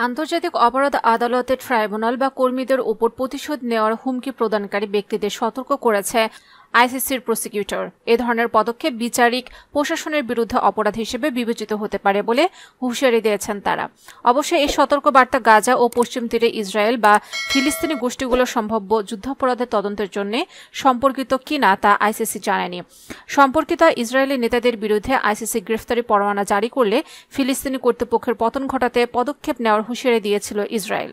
আন্তর্জাতিক অপরাধ আদালতের ট্রাইব্যুনাল বা কর্মীদের উপর প্রতিশোধ নেওয়ার হুমকি প্রদানকারী ব্যক্তিদের সতর্ক করেছে আইসিসির প্রসিকিউটর। এ ধরনের পদক্ষেপ বিচারিক প্রশাসনের বিরুদ্ধে অপরাধ হিসেবে বিবেচিত হতে পারে বলে হুঁশিয়ারি দিয়েছেন তারা। অবশ্য এই সতর্কবার্তা গাজা ও পশ্চিম তীরে ইসরায়েল বা ফিলিস্তিনি গোষ্ঠীগুলোর সম্ভাব্য যুদ্ধাপরাধের তদন্তের জন্য সম্পর্কিত কিনা তা আইসিসি জানায়নি। সম্পর্কিত ইসরায়েলি নেতাদের বিরুদ্ধে আইসিসি গ্রেফতারি পরোয়ানা জারি করলে ফিলিস্তিনি কর্তৃপক্ষের পতন ঘটাতে পদক্ষেপ নেওয়ার হুঁশিয়ারি দিয়েছিল ইসরায়েল।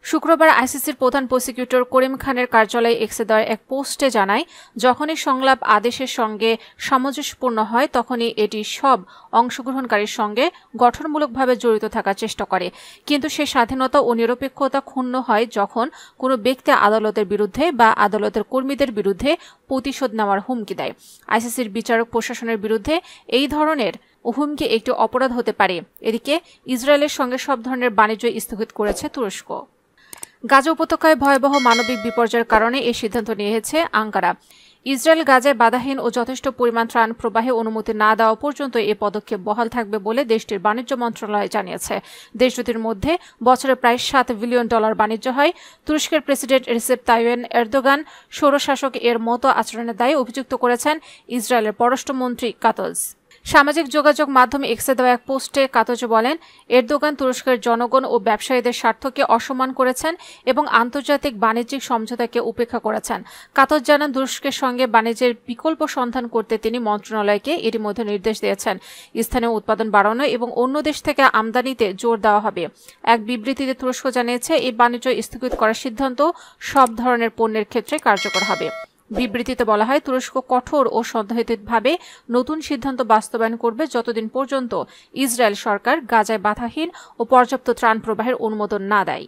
শুক্রবার আইসিসির প্রধান প্রসিকিউটর করিম খানের কার্যালয়ে এক্সে দেওয়া এক পোস্টে জানায়, যখনই সংলাপ আদেশের সঙ্গে সামঞ্জস্যপূর্ণ হয় তখনই এটি সব অংশগ্রহণকারীর সঙ্গে গঠনমূলকভাবে জড়িত থাকার চেষ্টা করে, কিন্তু সে স্বাধীনতা ও নিরপেক্ষতা ক্ষুণ্ণ হয় যখন কোনো ব্যক্তি আদালতের বিরুদ্ধে বা আদালতের কর্মীদের বিরুদ্ধে প্রতিশোধ নেওয়ার হুমকি দেয়। আইসিসির বিচারক প্রশাসনের বিরুদ্ধে এই ধরনের হুমকি একটি অপরাধ হতে পারে। এদিকে ইসরায়েলের সঙ্গে সব ধরনের বাণিজ্য স্থগিত করেছে তুরস্ক। গাজা উপত্যকায় ভয়াবহ মানবিক বিপর্যয়ের কারণে এই সিদ্ধান্ত নিয়েছে আঙ্কারা। ইসরায়েল গাজায় বাধাহীন ও যথেষ্ট পরিমাণ ত্রাণ প্রবাহে অনুমতি না দেওয়া পর্যন্ত এ পদক্ষেপ বহাল থাকবে বলে দেশটির বাণিজ্য মন্ত্রণালয় জানিয়েছে। দেশ দুটির মধ্যে বছরে প্রায় $7 বিলিয়ন বাণিজ্য হয়। তুরস্কের প্রেসিডেন্ট রিসেপ তাইয়েপ এরদোগান স্বৈরশাসক এর মতো আচরণের দায়ে অভিযুক্ত করেছেন ইসরায়েলের পররাষ্ট্রমন্ত্রী কাতজ। সামাজিক যোগাযোগ মাধ্যম এক্সে দেওয়া এক পোস্টে কাতজ বলেন, এরদোগান তুরস্কের জনগণ ও ব্যবসায়ীদের স্বার্থকে অসম্মান করেছেন এবং আন্তর্জাতিক বাণিজ্যিক সমঝোতাকে উপেক্ষা করেছেন। কাতজ জানান, তুরস্কের সঙ্গে বাণিজ্যের বিকল্প সন্ধান করতে তিনি মন্ত্রণালয়কে এরই মধ্যে নির্দেশ দিয়েছেন। স্থানীয় উৎপাদন বাড়ানো এবং অন্য দেশ থেকে আমদানিতে জোর দেওয়া হবে। এক বিবৃতিতে তুরস্ক জানিয়েছে, এই বাণিজ্য স্থগিত করার সিদ্ধান্ত সব ধরনের পণ্যের ক্ষেত্রে কার্যকর হবে। বিবৃতিতে বলা হয়, তুরস্ক কঠোর ও সন্দেহাতীতভাবে নতুন সিদ্ধান্ত বাস্তবায়ন করবে যতদিন পর্যন্ত ইসরায়েল সরকার গাজায় বাধাহীন ও পর্যাপ্ত ত্রাণ প্রবাহের অনুমোদন না দেয়।